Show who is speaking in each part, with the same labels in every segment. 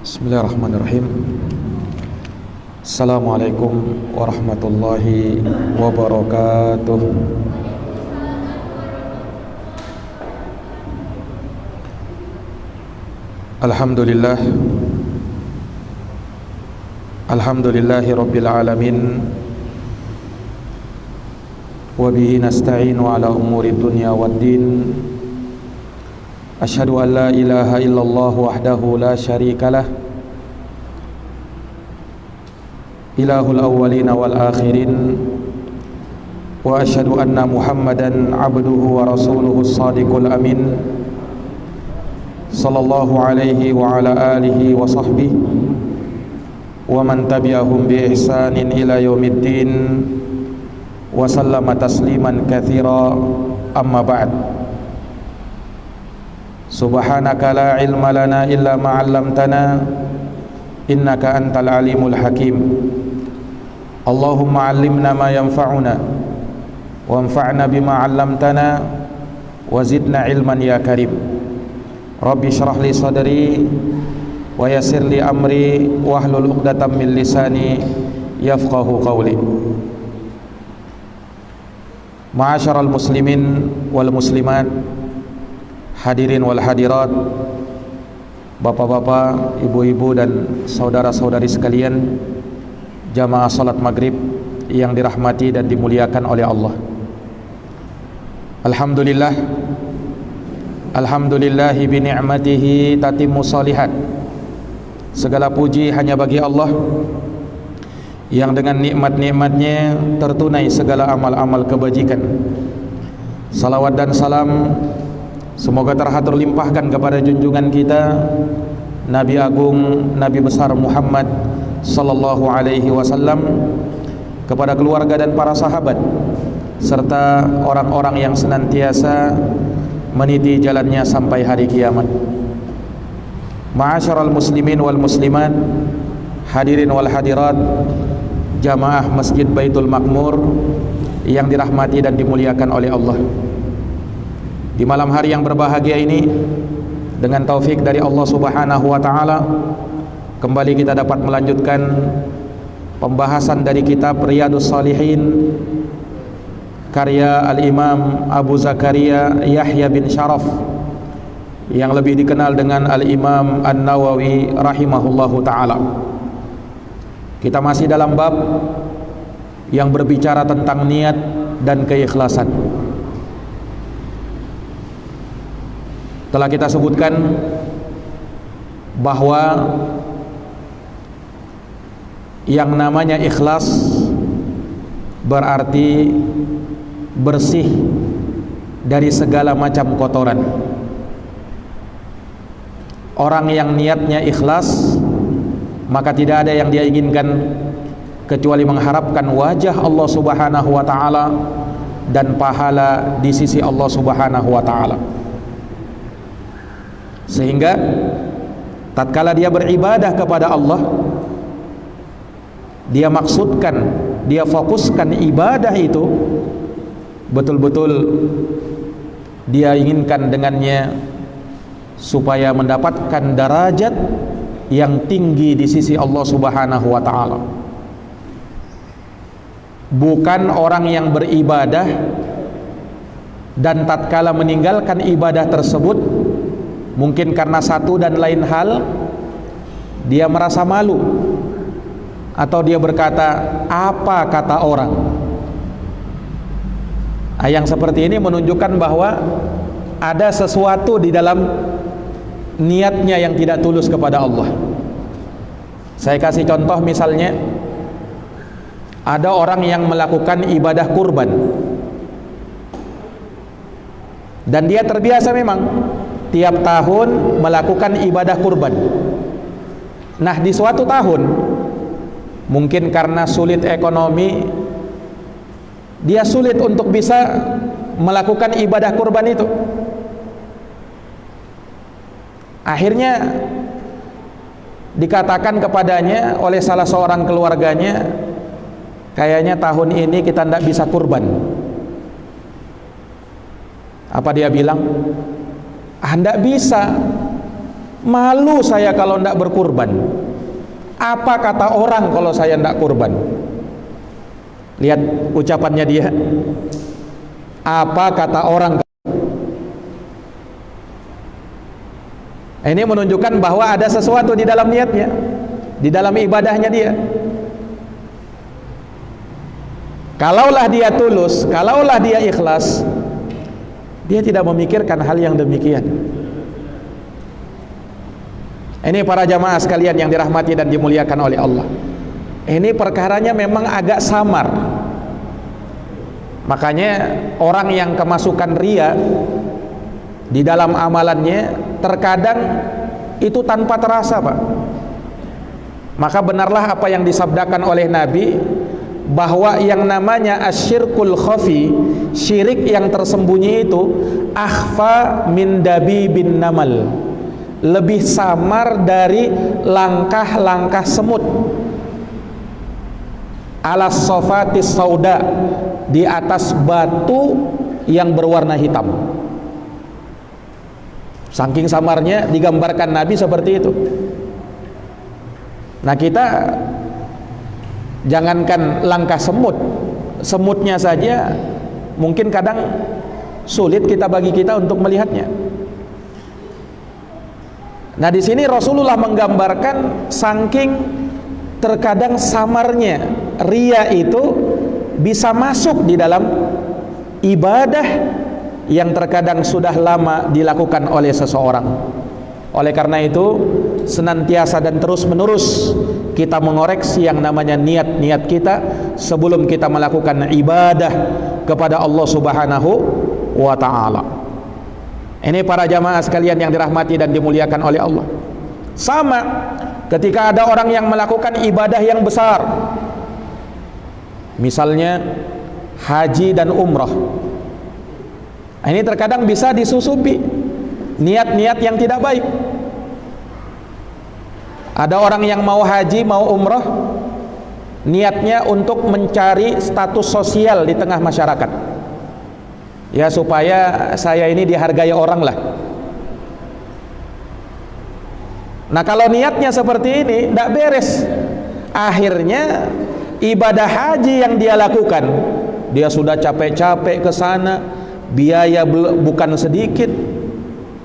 Speaker 1: Bismillahirrahmanirrahim. Assalamualaikum warahmatullahi wabarakatuh. Alhamdulillah. Alhamdulillahi rabbil alamin. Wa bihi nasta'inu ala umuri dunya waddin. Asyhadu an la ilaha illallah wahdahu la syarikalah, ilahul awwalina wal akhirin. Wa asyhadu anna Muhammadan abduhu wa rasuluhu as-sadiqul amin, sallallahu alaihi wa ala alihi wa sahbihi wa man tabi'ahum bi ihsanin ila yaumiddin wa sallama tasliman katsira. Amma ba'd. Subhanaka la ilma lana illa ma 'allamtana innaka antal alimul hakim. Allahumma 'allimna ma yanfa'una wanfa'na bima 'allamtana wa zidna ilman ya karim. Rabbi shrah li sadri wa yassir li amri wahlul 'uqdatam min lisani yafqahu qawli. Ma'asyaral muslimin wal muslimat, hadirin wal hadirat, bapak-bapak, ibu-ibu dan saudara-saudari sekalian, jamaah salat maghrib yang dirahmati dan dimuliakan oleh Allah. Alhamdulillah, alhamdulillahi bi ni'matihi tatimmu shalihat. Segala puji hanya bagi Allah yang dengan nikmat-nikmatnya tertunai segala amal-amal kebajikan. Salawat dan salam semoga terhatur limpahkan kepada junjungan kita Nabi Agung, Nabi besar Muhammad sallallahu alaihi wasallam, kepada keluarga dan para sahabat serta orang-orang yang senantiasa meniti jalannya sampai hari kiamat. Ma'asyaral muslimin wal muslimat, hadirin wal hadirat, jamaah Masjid Baitul Makmur yang dirahmati dan dimuliakan oleh Allah. Di malam hari yang berbahagia ini, dengan taufik dari Allah Subhanahu wa taala, kembali kita dapat melanjutkan pembahasan dari kitab Riyadhus Shalihin karya Al-Imam Abu Zakaria Yahya bin Sharaf, yang lebih dikenal dengan Al-Imam An-Nawawi rahimahullahu taala. Kita masih dalam bab yang berbicara tentang niat dan keikhlasan. Telah kita sebutkan bahwa yang namanya ikhlas berarti bersih dari segala macam kotoran. Orang yang niatnya ikhlas, maka tidak ada yang dia inginkan kecuali mengharapkan wajah Allah Subhanahu wa taala dan pahala di sisi Allah Subhanahu wa taala. Sehingga tatkala dia beribadah kepada Allah, dia maksudkan, dia fokuskan ibadah itu betul-betul dia inginkan dengannya supaya mendapatkan derajat yang tinggi di sisi Allah Subhanahu wa taala. Bukan orang yang beribadah dan tatkala meninggalkan ibadah tersebut, mungkin karena satu dan lain hal dia merasa malu, atau dia berkata, apa kata orang. Yang seperti ini menunjukkan bahwa ada sesuatu di dalam niatnya yang tidak tulus kepada Allah. Saya kasih contoh, misalnya ada orang yang melakukan ibadah kurban dan dia terbiasa memang tiap tahun melakukan ibadah kurban. Nah, di suatu tahun mungkin karena sulit ekonomi, dia sulit untuk bisa melakukan ibadah kurban itu. Akhirnya dikatakan kepadanya oleh salah seorang keluarganya, kayaknya tahun ini kita tidak bisa kurban. Apa dia bilang? Tidak bisa. Malu saya kalau tidak berkurban. Apa kata orang kalau saya tidak kurban? Lihat ucapannya dia. Apa kata orang? Ini menunjukkan bahwa ada sesuatu di dalam niatnya, di dalam ibadahnya dia. Kalaulah dia tulus, kalaulah dia ikhlas, dia tidak memikirkan hal yang demikian. Ini para jamaah sekalian yang dirahmati dan dimuliakan oleh Allah. Ini perkaranya memang agak samar. Makanya orang yang kemasukan riya di dalam amalannya terkadang itu tanpa terasa, Pak. Maka benarlah apa yang disabdakan oleh Nabi, bahwa yang namanya asyirkul khafi, syirik yang tersembunyi itu, akhfa min dabibin namal, lebih samar dari langkah-langkah semut, ala sofatis sauda, di atas batu yang berwarna hitam. Saking samarnya digambarkan Nabi seperti itu. Nah, kita jangankan langkah semut, semutnya saja mungkin kadang sulit bagi kita untuk melihatnya. Nah, di sini Rasulullah menggambarkan saking terkadang samarnya riya itu bisa masuk di dalam ibadah yang terkadang sudah lama dilakukan oleh seseorang. Oleh karena itu, senantiasa dan terus menerus kita mengoreksi yang namanya niat-niat kita sebelum kita melakukan ibadah kepada Allah Subhanahu wa ta'ala. Ini para jamaah sekalian yang dirahmati dan dimuliakan oleh Allah. Sama ketika ada orang yang melakukan ibadah yang besar, misalnya haji dan umrah, ini terkadang bisa disusupi niat-niat yang tidak baik. Ada orang yang mau haji, mau umrah, niatnya untuk mencari status sosial di tengah masyarakat, ya supaya saya ini dihargai orang lah. Nah, kalau niatnya seperti ini tidak beres. Akhirnya ibadah haji yang dia lakukan, dia sudah capek-capek ke sana, biaya bukan sedikit,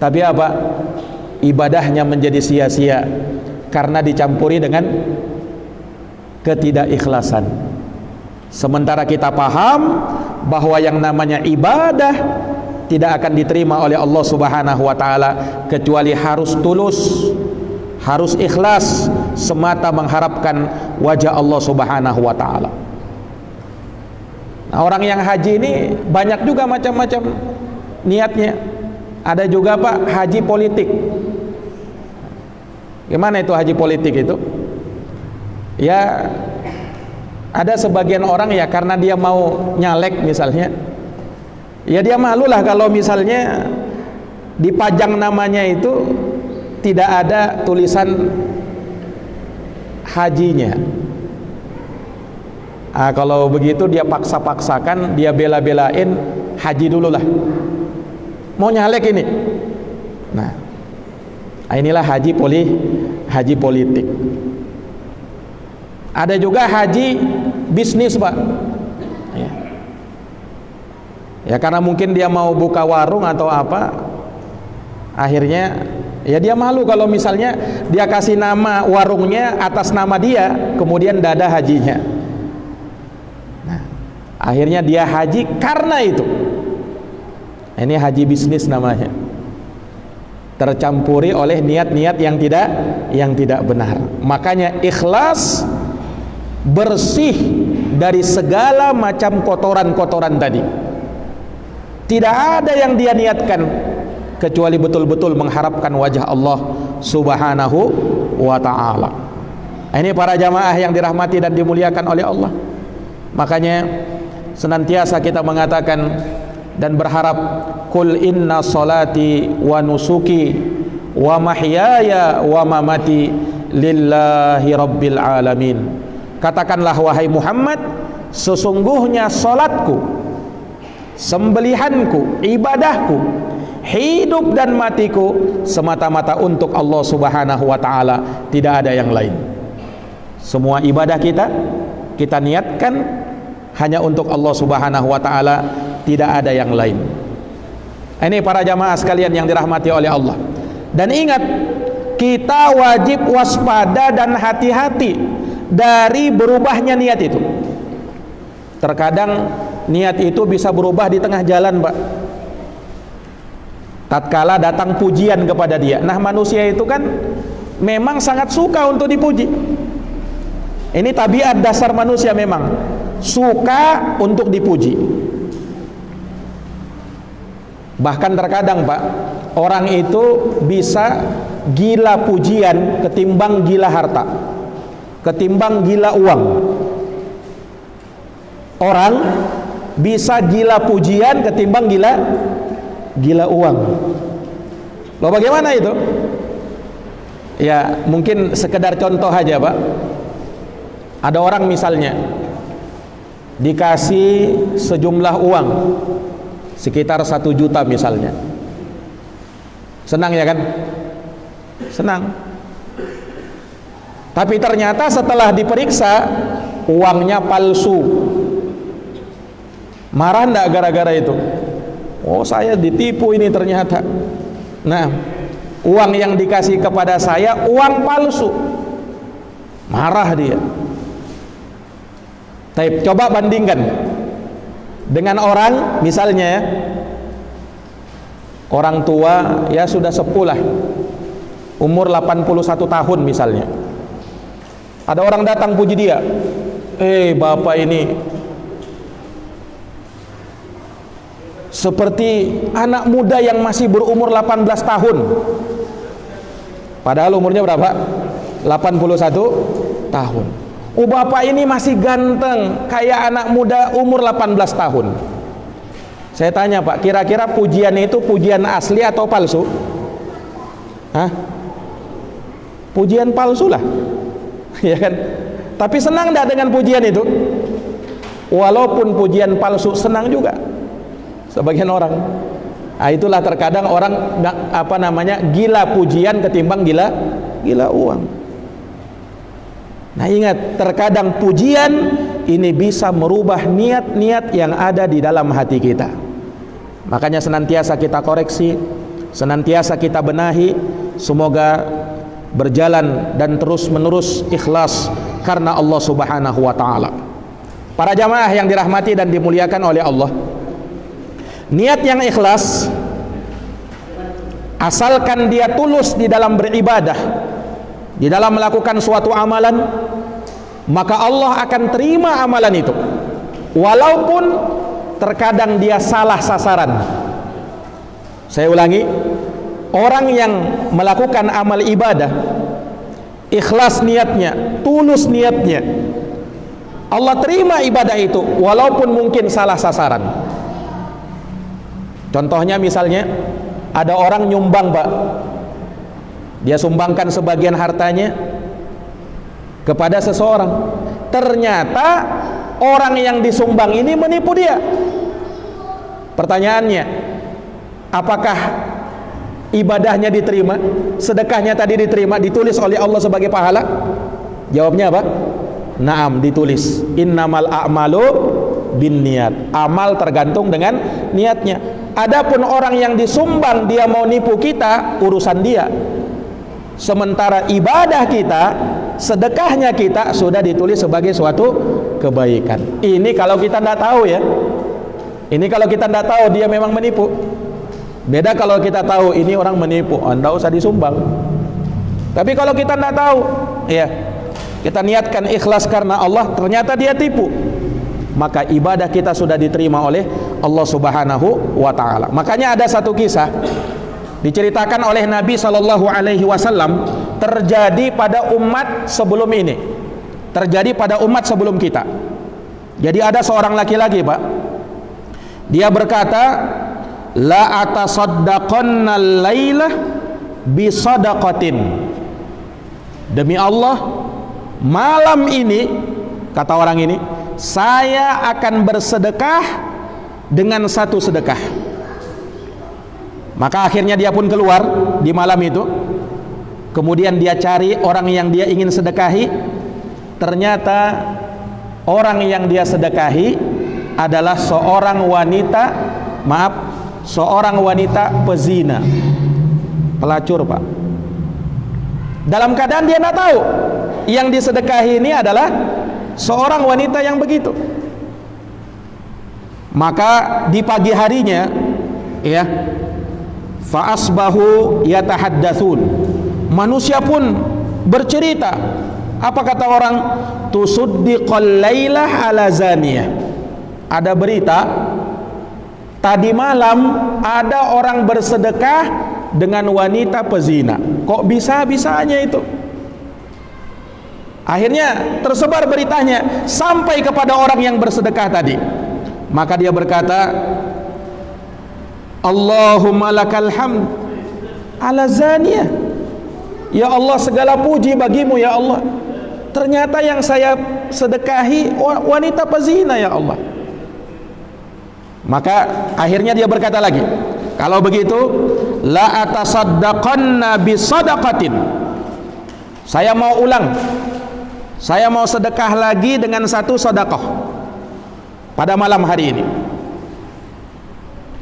Speaker 1: tapi apa? Ibadahnya menjadi sia-sia karena dicampuri dengan ketidakikhlasan. Sementara kita paham bahwa yang namanya ibadah tidak akan diterima oleh Allah Subhanahu wa ta'ala kecuali harus tulus, harus ikhlas, semata mengharapkan wajah Allah Subhanahu wa ta'ala. Nah, orang yang haji ini banyak juga macam-macam niatnya. Ada juga, Pak, haji politik. Gimana itu haji politik itu? Ya, ada sebagian orang ya karena dia mau nyalek misalnya, ya dia malulah kalau misalnya dipajang namanya itu tidak ada tulisan hajinya. Kalau begitu dia paksa-paksakan, dia bela-belain haji dulu lah, mau nyalek ini. Nah, inilah haji politik. Ada juga haji bisnis, Pak. Ya karena mungkin dia mau buka warung atau apa, akhirnya ya dia malu kalau misalnya dia kasih nama warungnya atas nama dia, kemudian tidak ada hajinya. Nah, akhirnya dia haji karena itu. Ini haji bisnis namanya, tercampuri oleh niat-niat yang tidak benar. Makanya ikhlas, bersih dari segala macam kotoran-kotoran tadi. Tidak ada yang dia niatkan kecuali betul-betul mengharapkan wajah Allah Subhanahu wa ta'ala. Ini para jamaah yang dirahmati dan dimuliakan oleh Allah. Makanya senantiasa kita mengatakan dan berharap, kul inna salati wa nusuki wa mahyaya wa mamati lillahi rabbil alamin. Katakanlah wahai Muhammad, sesungguhnya salatku, sembelihanku, ibadahku, hidup dan matiku semata-mata untuk Allah Subhanahu wa taala, tidak ada yang lain. Semua ibadah kita niatkan hanya untuk Allah Subhanahu wa taala, tidak ada yang lain. Ini para jamaah sekalian yang dirahmati oleh Allah. Dan ingat, kita wajib waspada dan hati-hati dari berubahnya niat itu. Terkadang niat itu bisa berubah di tengah jalan, Pak. Tatkala datang pujian kepada dia. Nah, manusia itu kan memang sangat suka untuk dipuji. Ini tabiat dasar manusia, memang suka untuk dipuji. Bahkan terkadang, Pak, orang itu bisa gila pujian ketimbang gila harta, ketimbang gila uang. Orang bisa gila pujian ketimbang gila uang. Loh, bagaimana itu? Ya, mungkin sekedar contoh aja, Pak. Ada orang misalnya dikasih sejumlah uang sekitar 1 juta misalnya. Senang ya kan? Senang. Tapi ternyata setelah diperiksa uangnya palsu. Marah enggak gara-gara itu? Oh, saya ditipu ini ternyata. Nah, uang yang dikasih kepada saya uang palsu. Marah dia. Tapi coba bandingkan dengan orang misalnya ya, orang tua ya sudah sepuh, umur 81 tahun misalnya. Ada orang datang puji dia, bapak ini seperti anak muda yang masih berumur 18 tahun. Padahal umurnya berapa? 81 tahun. Oh, bapak ini masih ganteng kayak anak muda umur 18 tahun. Saya tanya, Pak, kira-kira pujian itu pujian asli atau palsu? Hah? Pujian palsu lah. Ya kan? Tapi senang enggak dengan pujian itu? Walaupun pujian palsu, senang juga sebagian orang. Nah, itulah terkadang orang gila pujian ketimbang gila uang. Nah, ingat, terkadang pujian ini bisa merubah niat-niat yang ada di dalam hati kita. Makanya senantiasa kita koreksi, senantiasa kita benahi, semoga berjalan dan terus menerus ikhlas karena Allah Subhanahu wa taala. Para jamaah yang dirahmati dan dimuliakan oleh Allah, niat yang ikhlas, asalkan dia tulus di dalam beribadah, di dalam melakukan suatu amalan, maka Allah akan terima amalan itu, walaupun terkadang dia salah sasaran. Saya ulangi, orang yang melakukan amal ibadah ikhlas niatnya, tulus niatnya, Allah terima ibadah itu walaupun mungkin salah sasaran. Contohnya misalnya ada orang nyumbang, Pak, dia sumbangkan sebagian hartanya kepada seseorang. Ternyata orang yang disumbang ini menipu dia. Pertanyaannya, apakah ibadahnya diterima? Sedekahnya tadi diterima, ditulis oleh Allah sebagai pahala? Jawabnya apa? Naam, ditulis. Innamal a'malu binniyat. Amal tergantung dengan niatnya. Adapun orang yang disumbang dia mau nipu kita, urusan dia. Sementara ibadah kita, sedekahnya kita sudah ditulis sebagai suatu kebaikan. Ini kalau kita tidak tahu ya. Ini kalau kita tidak tahu dia memang menipu. Beda kalau kita tahu ini orang menipu, Anda usah disumbang. Tapi kalau kita tidak tahu, ya, kita niatkan ikhlas karena Allah, ternyata dia tipu, maka ibadah kita sudah diterima oleh Allah Subhanahu wa taala. Makanya ada satu kisah diceritakan oleh Nabi Shallallahu Alaihi Wasallam, terjadi pada umat sebelum ini, terjadi pada umat sebelum kita. Jadi ada seorang laki-laki, Pak, dia berkata, la atasaddaqanna al-lailah bisadaqatin. Demi Allah, malam ini, kata orang ini, saya akan bersedekah dengan satu sedekah. Maka akhirnya dia pun keluar di malam itu. Kemudian dia cari orang yang dia ingin sedekahi. Ternyata orang yang dia sedekahi adalah seorang wanita pezina, pelacur, Pak. Dalam keadaan dia tidak tahu yang disedekahi ini adalah seorang wanita yang begitu. Maka di pagi harinya, ya, fa asbahu yatahaddatsun, manusia pun bercerita. Apa kata orang? Tusuddiqal lailah ala zaniyah. Ada berita tadi malam ada orang bersedekah dengan wanita pezina. Kok bisa-bisanya itu? Akhirnya tersebar beritanya sampai kepada orang yang bersedekah tadi. Maka dia berkata, Allahumma lakal hamd ala zaniyah. Ya Allah, segala puji bagimu ya Allah. Ternyata yang saya sedekahi wanita pezina ya Allah. Maka akhirnya dia berkata lagi, kalau begitu la atasaddaqanna bisadaqatin. Saya mau ulang. Saya mau sedekah lagi dengan satu sedekah pada malam hari ini.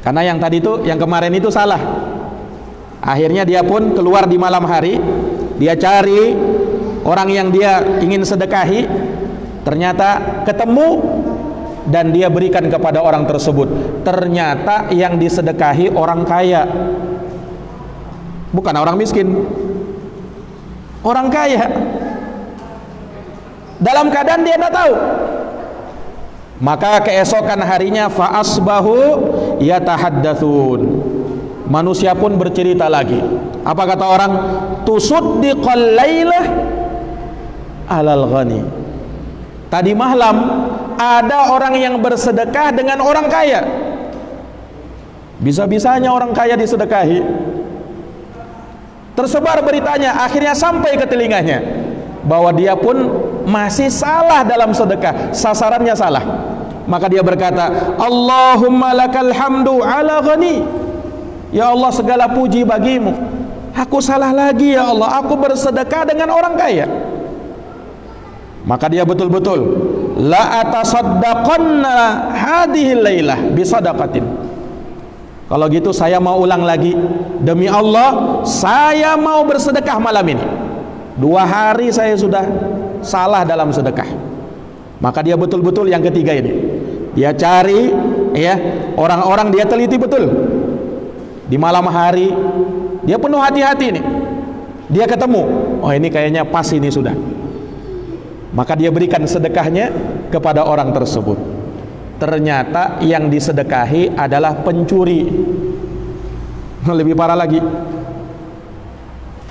Speaker 1: Karena yang tadi itu, yang kemarin itu salah. Akhirnya dia pun keluar di malam hari. Dia cari orang yang dia ingin sedekahi. Ternyata ketemu dan dia berikan kepada orang tersebut. Ternyata yang disedekahi orang kaya, bukan orang miskin, orang kaya. Dalam keadaan dia tidak tahu. Maka keesokan harinya fa asbahu yatahaddatsun, manusia pun bercerita lagi. Apa kata orang? Tusuddiqal lailah alal ghani. Tadi malam ada orang yang bersedekah dengan orang kaya. Bisa-bisanya orang kaya disedekahi. Tersebar beritanya, akhirnya sampai ke telinganya bahwa dia pun masih salah dalam sedekah, sasarannya salah. Maka dia berkata, Allahumma lakal hamdu ala ghani. Ya Allah, segala puji bagimu. Aku salah lagi ya Allah, aku bersedekah dengan orang kaya. Maka dia betul-betul la atasaddaqanna hadhihi lailah bisadaqatin. Kalau gitu saya mau ulang lagi, demi Allah saya mau bersedekah malam ini. 2 hari saya sudah salah dalam sedekah. Maka dia betul-betul yang ketiga ini, dia cari, ya, orang-orang, dia teliti betul. Di malam hari dia penuh hati-hati nih. Dia ketemu, oh ini kayaknya pas ini sudah. Maka dia berikan sedekahnya kepada orang tersebut. Ternyata yang disedekahi adalah pencuri. Lebih parah lagi,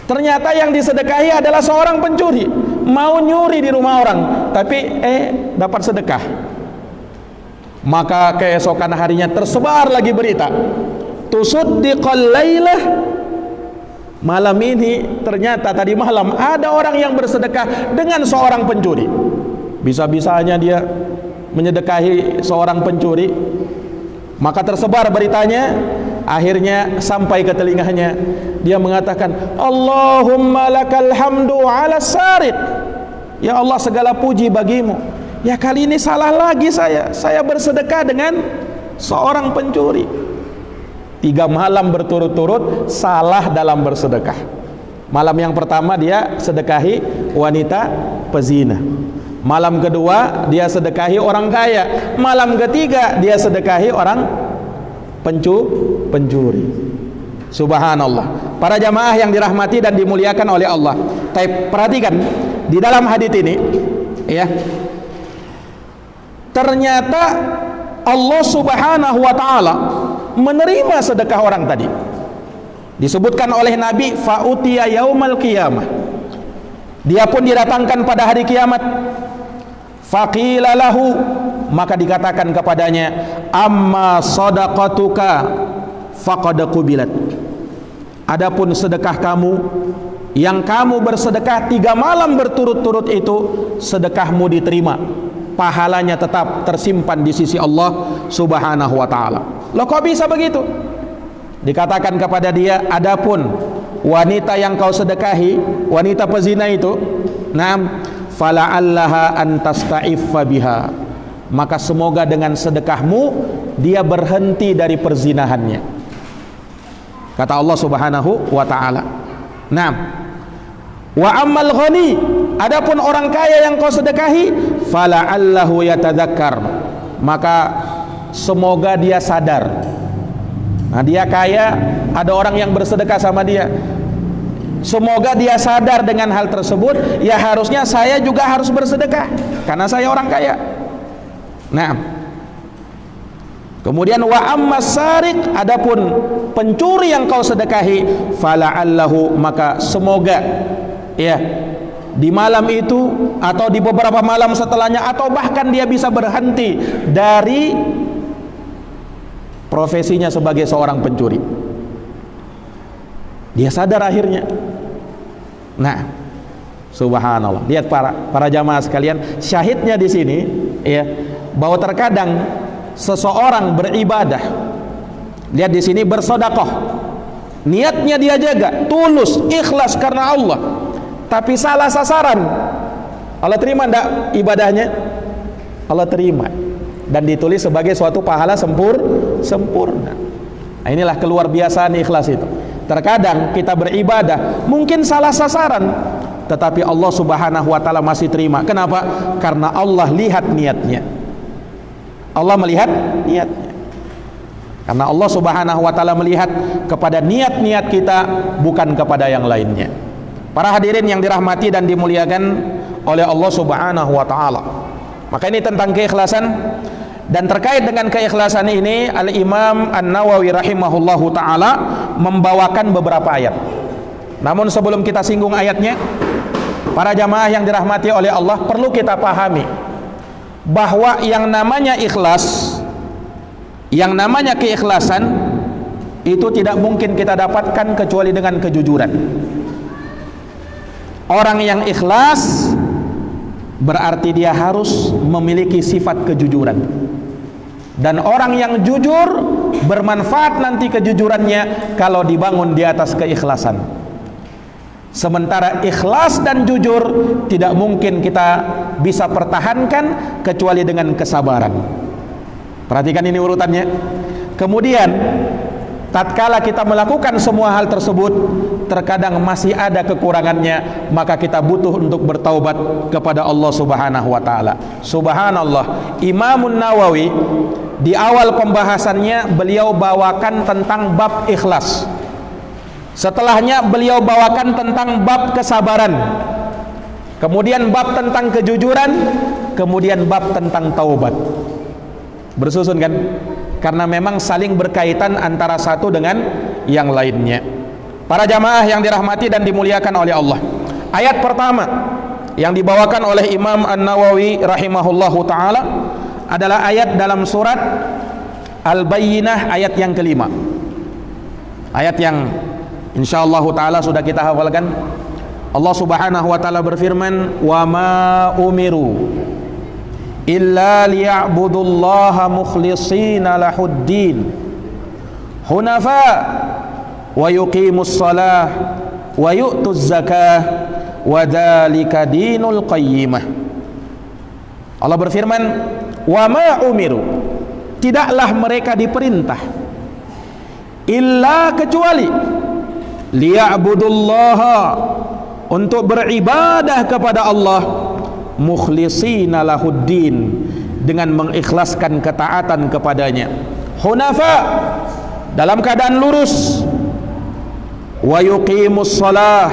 Speaker 1: ternyata yang disedekahi adalah seorang pencuri. Mau nyuri di rumah orang, tapi dapat sedekah. Maka keesokan harinya tersebar lagi berita, tusuddiqal lailah. Malam ini ternyata tadi malam ada orang yang bersedekah dengan seorang pencuri. Bisa-bisanya dia menyedekahi seorang pencuri. Maka tersebar beritanya, akhirnya sampai ke telinganya. Dia mengatakan, Allahumma lakal hamdu ala sarid. Ya Allah, segala puji bagimu. Ya kali ini salah lagi saya bersedekah dengan seorang pencuri. 3 malam berturut-turut salah dalam bersedekah. Malam yang pertama dia sedekahi wanita pezina. Malam kedua dia sedekahi orang kaya. Malam ketiga dia sedekahi orang pencuri. Subhanallah. Para jamaah yang dirahmati dan dimuliakan oleh Allah. Perhatikan di dalam hadits ini, ya. Ternyata Allah Subhanahu wa taala menerima sedekah orang tadi. Disebutkan oleh Nabi, fa'utiya yaumal qiyamah. Dia pun didatangkan pada hari kiamat. Faqila lahu, maka dikatakan kepadanya, amma sadaqatuka faqad qubilat. Adapun sedekah kamu yang kamu bersedekah 3 malam berturut-turut itu, sedekahmu diterima, pahalanya tetap tersimpan di sisi Allah Subhanahu wa taala. Loh kok bisa begitu? Dikatakan kepada dia, adapun wanita yang kau sedekahi, wanita pezina itu, naam, fala'allaha an tasta'iffa biha, maka semoga dengan sedekahmu dia berhenti dari perzinahannya, kata Allah Subhanahu wa ta'ala. Naam, wa ammal ghani, adapun orang kaya yang kau sedekahi, fala'allahu yatadzakkar, maka semoga dia sadar. Nah, dia kaya, ada orang yang bersedekah sama dia, semoga dia sadar dengan hal tersebut, ya harusnya saya juga harus bersedekah karena saya orang kaya. Nah, kemudian wa ammas sariq, adapun pencuri yang kau sedekahi, fala'allahu, maka semoga ya di malam itu atau di beberapa malam setelahnya, atau bahkan dia bisa berhenti dari profesinya sebagai seorang pencuri. Dia sadar akhirnya. Nah, subhanallah. Lihat para jamaah sekalian, syahidnya di sini ya, bahwa terkadang seseorang beribadah, lihat di sini, bersedekah, niatnya dia jaga, tulus, ikhlas karena Allah, tapi salah sasaran. Allah terima enggak ibadahnya? Allah terima, dan ditulis sebagai suatu pahala sempurna. Nah, inilah keluar biasaan ikhlas itu. Terkadang kita beribadah mungkin salah sasaran, tetapi Allah Subhanahu wa ta'ala masih terima. Kenapa? Karena Allah lihat niatnya. Allah melihat niatnya. Karena Allah Subhanahu wa ta'ala melihat kepada niat-niat kita, bukan kepada yang lainnya. Para hadirin yang dirahmati dan dimuliakan oleh Allah Subhanahu wa ta'ala, maka ini tentang keikhlasan. Dan terkait dengan keikhlasan ini, Al-Imam An-Nawawi rahimahullahu ta'ala membawakan beberapa ayat. Namun sebelum kita singgung ayatnya, para jamaah yang dirahmati oleh Allah, perlu kita pahami bahwa yang namanya ikhlas, yang namanya keikhlasan, itu tidak mungkin kita dapatkan kecuali dengan kejujuran. Orang yang ikhlas berarti dia harus memiliki sifat kejujuran. Dan orang yang jujur bermanfaat nanti kejujurannya kalau dibangun di atas keikhlasan. Sementara ikhlas dan jujur tidak mungkin kita bisa pertahankan kecuali dengan kesabaran. Perhatikan ini urutannya. Kemudian tatkala kita melakukan semua hal tersebut, terkadang masih ada kekurangannya, maka kita butuh untuk bertaubat kepada Allah Subhanahu wa ta'ala. Subhanallah, Imam Nawawi di awal pembahasannya beliau bawakan tentang bab ikhlas. Setelahnya beliau bawakan tentang bab kesabaran, kemudian bab tentang kejujuran, kemudian bab tentang taubat. Bersusun kan? Karena memang saling berkaitan antara satu dengan yang lainnya. Para jamaah yang dirahmati dan dimuliakan oleh Allah, ayat pertama yang dibawakan oleh Imam An-Nawawi rahimahullahu ta'ala adalah ayat dalam surat Al-Bayyinah, ayat yang kelima. Ayat yang insyaallah ta'ala sudah kita hafalkan. Allah Subhanahu wa ta'ala berfirman, wa ma umiru illa liya'budullaha mukhlishina lahuddin hunafa wa yuqimus salah wa yu'tuz zakah wa dzalika dinul qayyimah. Allah berfirman, wa ma umiru, tidaklah mereka diperintah, illa kecuali, liya'budullaha, untuk beribadah kepada Allah, mukhlishina lahuddin, dengan mengikhlaskan ketaatan kepadanya, hunafa, dalam keadaan lurus, wa yuqimus salah,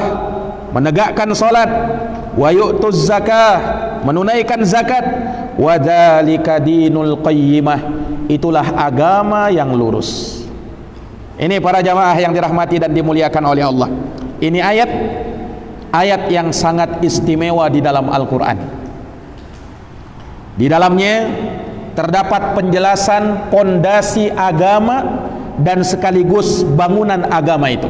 Speaker 1: menegakkan salat, wa yu'tuz zakah, menunaikan zakat, wa dzalika dinul qayyimah, itulah agama yang lurus. Ini para jamaah yang dirahmati dan dimuliakan oleh Allah, ini ayat yang sangat istimewa di dalam Al-Quran. Di dalamnya terdapat penjelasan pondasi agama dan sekaligus bangunan agama itu.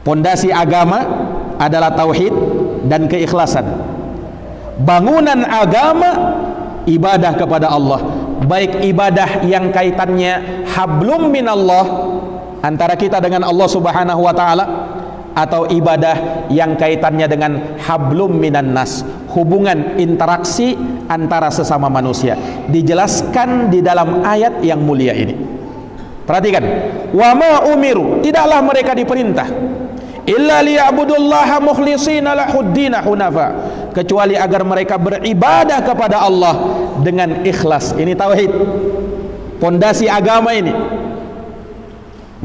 Speaker 1: Pondasi agama adalah tauhid dan keikhlasan. Bangunan agama ibadah kepada Allah. baik ibadah yang kaitannya hablum minallah, antara kita dengan Allah Subhanahu wa taala, atau ibadah yang kaitannya dengan hablum minan nas, hubungan interaksi antara sesama manusia. Dijelaskan di dalam ayat yang mulia ini. Perhatikan, wa ma umiru, tidaklah mereka diperintah illa liya'budullaha mukhlishina lahuddina hunafa, kecuali agar mereka beribadah kepada Allah dengan ikhlas. Ini tauhid, pondasi agama ini,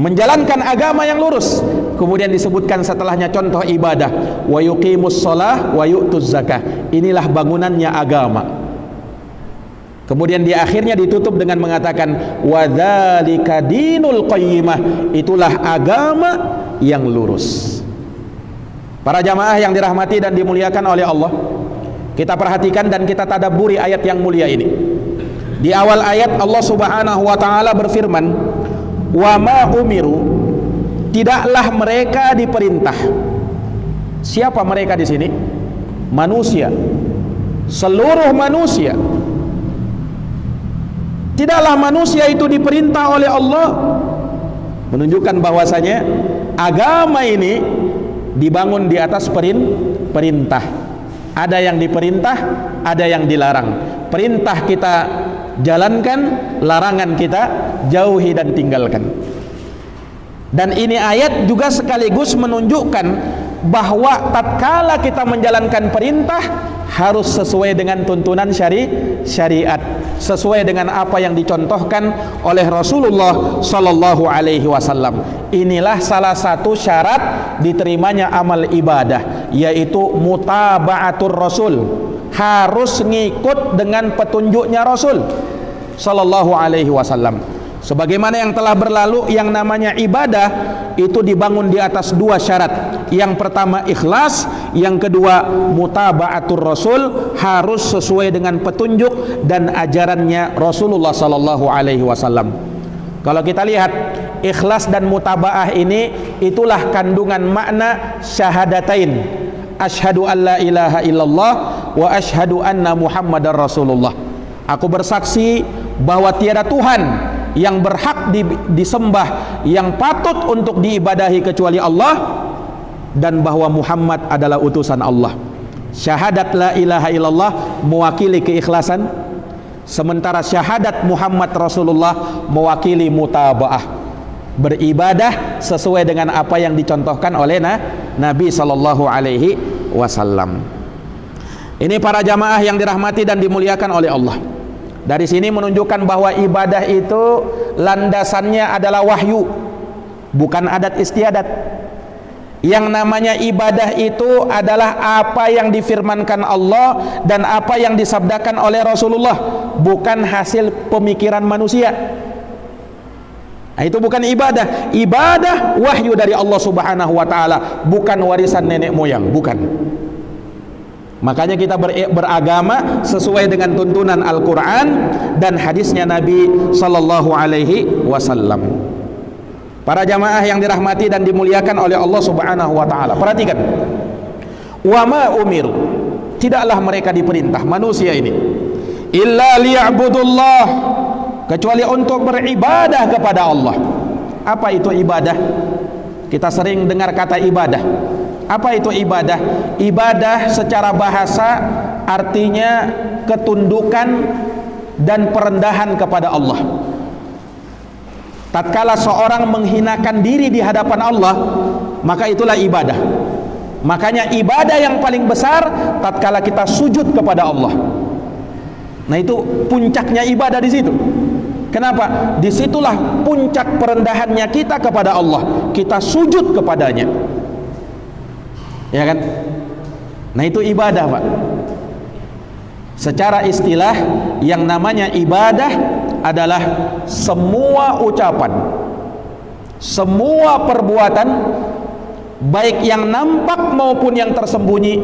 Speaker 1: menjalankan agama yang lurus. Kemudian disebutkan setelahnya contoh ibadah, wa yuqimus shalah wa yu'tuz zakah. Inilah bangunannya agama. Kemudian di akhirnya ditutup dengan mengatakan wa dzalika dinul qayyimah, itulah agama yang lurus. Para jamaah yang dirahmati dan dimuliakan oleh Allah, kita perhatikan dan kita tadabburi ayat yang mulia ini. Di awal ayat Allah Subhanahu wa taala berfirman, wa ma umiru, tidaklah mereka diperintah. Siapa mereka di sini? Manusia, seluruh manusia. Tidaklah manusia itu diperintah oleh Allah, menunjukkan bahwasanya agama ini dibangun di atas perintah. Ada yang diperintah, ada yang dilarang. Perintah kita jalankan, larangan kita jauhi dan tinggalkan. Dan ini ayat juga sekaligus menunjukkan bahwa tatkala kita menjalankan perintah harus sesuai dengan tuntunan syariat, sesuai dengan apa yang dicontohkan oleh Rasulullah sallallahu alaihi wasallam. Inilah salah satu syarat diterimanya amal ibadah, yaitu mutaba'atur Rasul, harus ngikut dengan petunjuknya Rasul sallallahu alaihi wasallam. Sebagaimana yang telah berlalu, yang namanya ibadah itu dibangun di atas dua syarat. Yang pertama ikhlas, yang kedua mutaba'atur Rasul, harus sesuai dengan petunjuk dan ajarannya Rasulullah sallallahu alaihi wasallam. Kalau kita lihat ikhlas dan mutaba'ah ini, itulah kandungan makna syahadatain. Asyhadu an la ilaha illallah wa asyhadu anna Muhammadar Rasulullah. Aku bersaksi bahwa tiada Tuhan yang berhak disembah, yang patut untuk diibadahi kecuali Allah, dan bahwa Muhammad adalah utusan Allah. Syahadat la ilaha illallah mewakili keikhlasan, sementara syahadat Muhammad Rasulullah mewakili mutaba'ah, beribadah sesuai dengan apa yang dicontohkan oleh Nabi sallallahu alaihi wasallam. Ini para jamaah yang dirahmati dan dimuliakan oleh Allah. Dari sini menunjukkan bahwa ibadah itu landasannya adalah wahyu, bukan adat istiadat. Yang namanya ibadah itu adalah apa yang difirmankan Allah dan apa yang disabdakan oleh Rasulullah, bukan hasil pemikiran manusia. Nah, itu bukan ibadah. Ibadah wahyu dari Allah Subhanahu wa taala, bukan warisan nenek moyang, bukan. Makanya kita beragama sesuai dengan tuntunan Al-Quran dan hadisnya Nabi sallallahu alaihi wasallam. Para jamaah yang dirahmati dan dimuliakan oleh Allah Subhanahu wa taala, perhatikan. Wa ma umiru, tidaklah mereka diperintah, manusia ini, illa liya'budullah, kecuali untuk beribadah kepada Allah. Apa itu ibadah? Kita sering dengar kata ibadah. Apa itu ibadah? Ibadah secara bahasa artinya ketundukan dan perendahan kepada Allah. Tatkala seorang menghinakan diri di hadapan Allah, maka itulah ibadah. Makanya ibadah yang paling besar tatkala kita sujud kepada Allah. Nah, itu puncaknya ibadah di situ. Kenapa? Disitulah puncak perendahannya kita kepada Allah. Kita sujud kepadanya. Ya kan? Nah, itu ibadah, Pak. Secara istilah, yang namanya ibadah adalah semua ucapan, semua perbuatan, baik yang nampak maupun yang tersembunyi,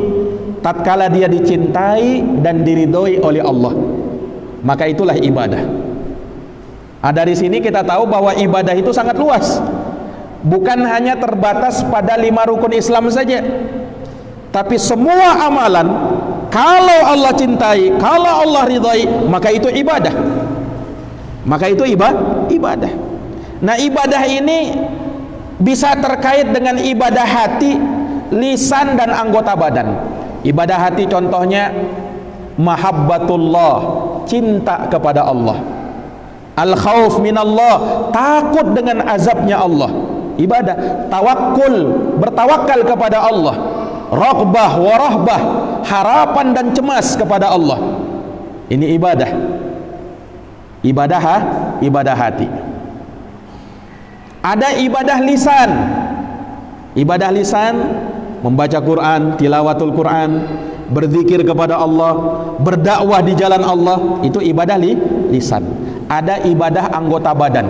Speaker 1: tatkala dia dicintai dan diridhoi oleh Allah, maka itulah ibadah. Dari sini kita tahu bahwa ibadah itu sangat luas, bukan hanya terbatas pada 5 rukun Islam saja, tapi semua amalan kalau Allah cintai, kalau Allah ridhai, maka itu ibadah. Maka itu ibadah. Nah, ibadah ini bisa terkait dengan ibadah hati, lisan, dan anggota badan. Ibadah hati contohnya mahabbatullah, cinta kepada Allah. Al-khauf minallah, takut dengan azabnya Allah. Ibadah. Tawakkul, bertawakal kepada Allah. Raghbah wa rahbah, harapan dan cemas kepada Allah. Ini ibadah. Ibadah hati. Ada ibadah lisan. Ibadah lisan membaca Quran, tilawatul Quran, berzikir kepada Allah, berdakwah di jalan Allah, itu ibadah lisan. Ada ibadah anggota badan.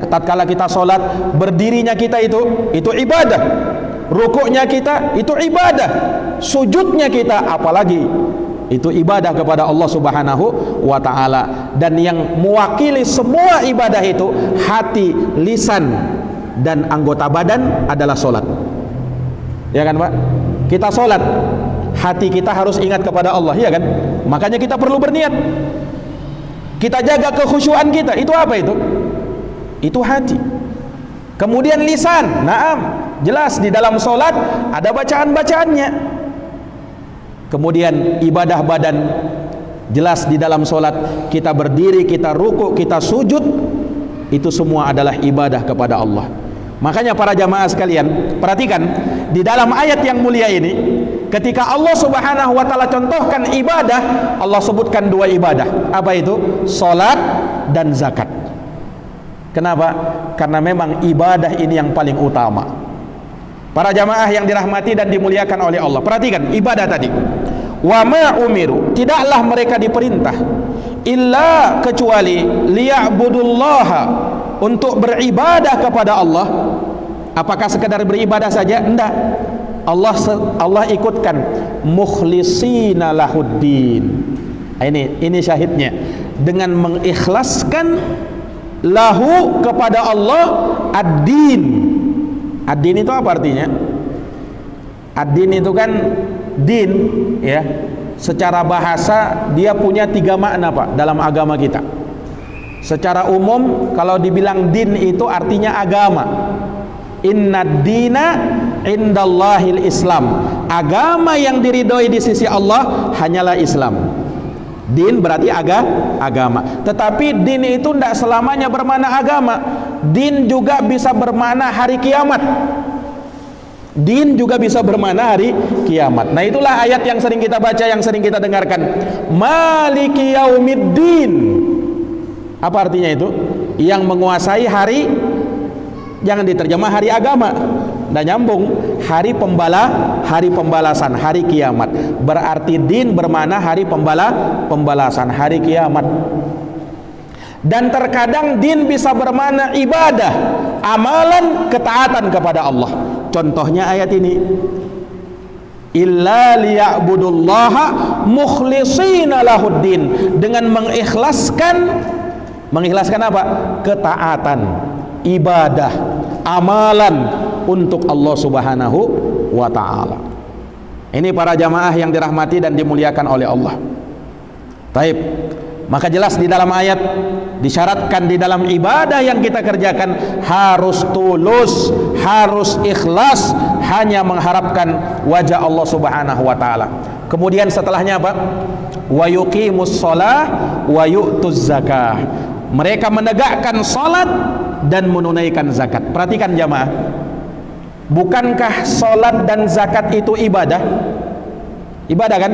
Speaker 1: Tatkala kita sholat, berdirinya kita itu ibadah. Rukuknya kita itu ibadah. Sujudnya kita apalagi itu ibadah kepada Allah Subhanahu wa ta'ala. Dan yang mewakili semua ibadah itu hati, lisan, dan anggota badan adalah sholat. Ya kan Pak? Kita sholat, hati kita harus ingat kepada Allah, ya kan? Makanya kita perlu berniat. Kita jaga kekhusyuan kita. Itu apa itu? Itu hati. Kemudian lisan, naam, jelas di dalam sholat ada bacaan-bacaannya. Kemudian ibadah badan, jelas di dalam sholat kita berdiri, kita ruku, kita sujud, itu semua adalah ibadah kepada Allah. Makanya para jamaah sekalian, perhatikan di dalam ayat yang mulia ini, ketika Allah Subhanahu wa ta'ala contohkan ibadah, Allah sebutkan dua ibadah. Apa itu? Sholat dan zakat. Kenapa? Karena memang ibadah ini yang paling utama. Para jamaah yang dirahmati dan dimuliakan oleh Allah, perhatikan ibadah tadi. Wa ma umiru, tidaklah mereka diperintah illa kecuali liya'budullaha, untuk beribadah kepada Allah. Apakah sekedar beribadah saja? Enggak. Allah ikutkan mukhlisina lahuddin. Ini syahidnya, dengan mengikhlaskan lahu kepada Allah ad-din. Ad-din itu apa artinya? Ad-din itu kan din, ya. Secara bahasa dia punya 3 makna Pak dalam agama kita. Secara umum kalau dibilang din itu artinya agama. Inna dina indallahil Islam. Agama yang diridhoi di sisi Allah hanyalah Islam. Din berarti agama. Tetapi din itu tidak selamanya bermakna agama. Din juga bisa bermakna hari kiamat. Din juga bisa bermakna hari kiamat. Nah, itulah ayat yang sering kita baca, yang sering kita dengarkan. Maliki yaumiddin. Apa artinya itu? Yang menguasai hari, jangan diterjemah hari agama. Dan nyambung, hari pembalasan, hari kiamat. Berarti din bermakna hari pembalasan, hari kiamat. Dan terkadang din bisa bermakna ibadah, amalan, ketaatan kepada Allah. Contohnya ayat ini, illa liya'budullaha mukhlisina lahuddin, dengan mengikhlaskan apa? Ketaatan, ibadah, amalan untuk Allah Subhanahu wa ta'ala. Ini para jamaah yang dirahmati dan dimuliakan oleh Allah. Taib. Maka jelas di dalam ayat disyaratkan di dalam ibadah yang kita kerjakan harus tulus, harus ikhlas, hanya mengharapkan wajah Allah Subhanahu wa ta'ala. Kemudian setelahnya apa? Wa yuqimus shalah wa yu'tuz zakah. Mereka menegakkan salat dan menunaikan zakat. Perhatikan jamaah, bukankah salat dan zakat itu ibadah? Ibadah kan?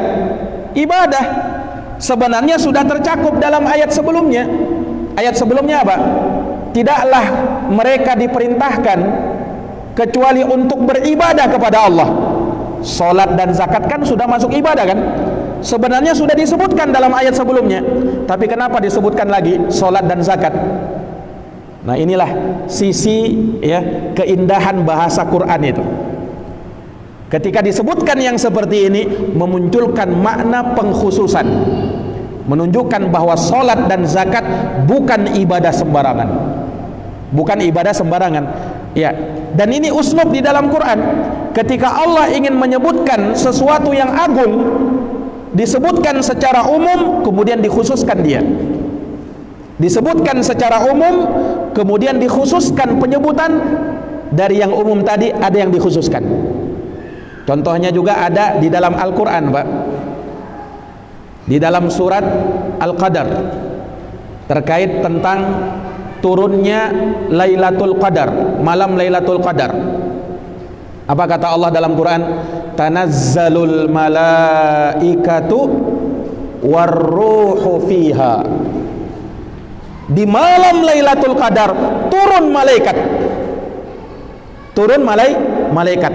Speaker 1: Ibadah. Sebenarnya sudah tercakup dalam ayat sebelumnya. Ayat sebelumnya apa? Tidaklah mereka diperintahkan kecuali untuk beribadah kepada Allah. Salat dan zakat kan sudah masuk ibadah kan? Sebenarnya sudah disebutkan dalam ayat sebelumnya. Tapi kenapa disebutkan lagi salat dan zakat? Nah, inilah sisi, ya, keindahan bahasa Quran itu. Ketika disebutkan yang seperti ini, memunculkan makna pengkhususan, menunjukkan bahwa salat dan zakat bukan ibadah sembarangan. Bukan ibadah sembarangan. Ya, dan ini uslub di dalam Quran. Ketika Allah ingin menyebutkan sesuatu yang agung, disebutkan secara umum, kemudian dikhususkan dia. Disebutkan secara umum, kemudian dikhususkan penyebutan dari yang umum tadi, ada yang dikhususkan. Contohnya juga ada di dalam Al-Quran, Pak. Di dalam surat Al-Qadar, terkait tentang turunnya Lailatul Qadar, malam Lailatul Qadar. Apa kata Allah dalam Quran? Tanazzalul malaikatu warruhu fiha. Di malam Lailatul Qadar turun malaikat. Turun malaikat.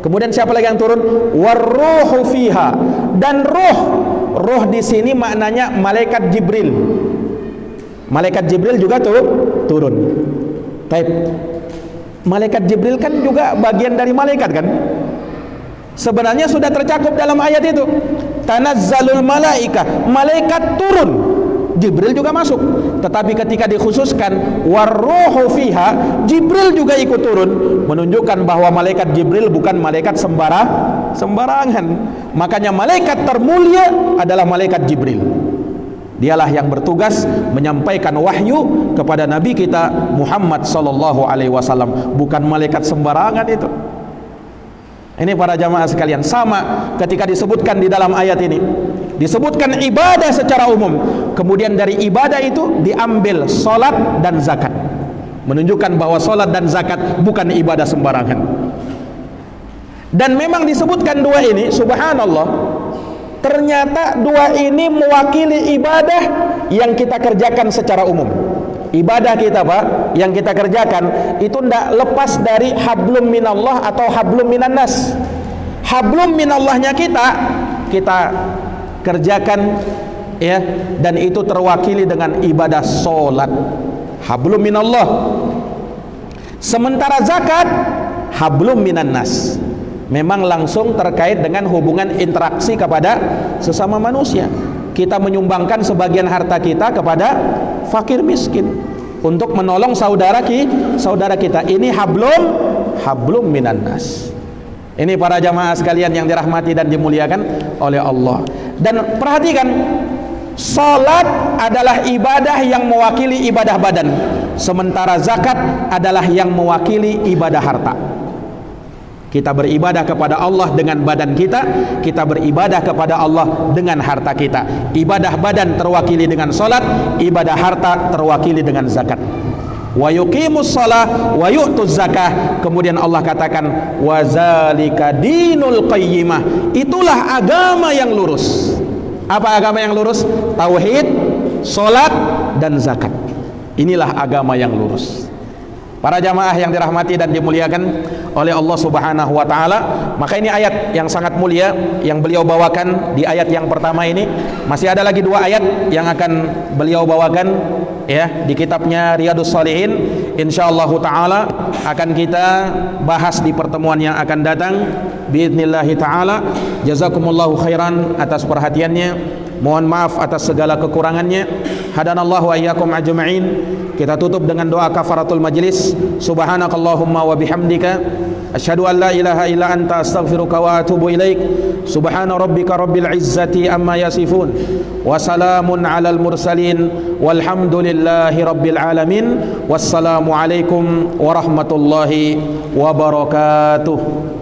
Speaker 1: Kemudian siapa lagi yang turun? Warruhu fiha. Dan roh di sini maknanya malaikat Jibril. Malaikat Jibril juga turun. Baik. Malaikat Jibril kan juga bagian dari malaikat kan? Sebenarnya sudah tercakup dalam ayat itu. Tanazzalul malaika, malaikat turun. Jibril juga masuk, tetapi ketika dikhususkan warruhu fiha, Jibril juga ikut turun, menunjukkan bahwa malaikat Jibril bukan malaikat sembarangan. Makanya malaikat termulia adalah malaikat Jibril. Dialah yang bertugas menyampaikan wahyu kepada Nabi kita Muhammad sallallahu alaihi wasallam, bukan malaikat sembarangan itu. Ini para jamaah sekalian, sama ketika disebutkan di dalam ayat ini, disebutkan ibadah secara umum, kemudian dari ibadah itu diambil solat dan zakat, menunjukkan bahwa solat dan zakat bukan ibadah sembarangan. Dan memang disebutkan dua ini, subhanallah, ternyata dua ini mewakili ibadah yang kita kerjakan secara umum. Ibadah kita, Pak, yang kita kerjakan itu tidak lepas dari hablum minallah atau hablum minannas. Hablum minallahnya kita kerjakan, ya, dan itu terwakili dengan ibadah solat, hablum minallah. Sementara zakat hablum minannas, memang langsung terkait dengan hubungan interaksi kepada sesama manusia. Kita menyumbangkan sebagian harta kita kepada fakir miskin untuk menolong saudara kita. Ini hablum minannas. Ini para jamaah sekalian yang dirahmati dan dimuliakan oleh Allah. Dan perhatikan, salat adalah ibadah yang mewakili ibadah badan, sementara zakat adalah yang mewakili ibadah harta. Kita beribadah kepada Allah dengan badan kita, kita beribadah kepada Allah dengan harta kita. Ibadah badan terwakili dengan salat, ibadah harta terwakili dengan zakat. Wa yuqimus shalah wa yu'tuz zakah. Kemudian Allah katakan wa zalika dinul qayyimah. Itulah agama yang lurus. Apa agama yang lurus? Tauhid, salat dan zakat. Inilah agama yang lurus. Para jamaah yang dirahmati dan dimuliakan oleh Allah Subhanahu wa taala, maka ini ayat yang sangat mulia yang beliau bawakan di ayat yang pertama ini. Masih ada lagi dua ayat yang akan beliau bawakan, ya, di kitabnya Riyadhus Shalihin. Insyaallah taala akan kita bahas di pertemuan yang akan datang biidznillah taala. Jazakumullahu khairan atas perhatiannya. Mohon maaf atas segala kekurangannya. Hadanallahu wa iyyakum ajma'in. Kita tutup dengan doa kafaratul majlis. Subhanakallahumma wa bihamdika asyhadu an la ilaha illa anta astaghfiruka wa atubu ilaik. Subhana rabbika rabbil izzati amma yasifun wa salamun alal mursalin walhamdulillahi rabbil alamin. Wassalamu alaikum warahmatullahi wabarakatuh.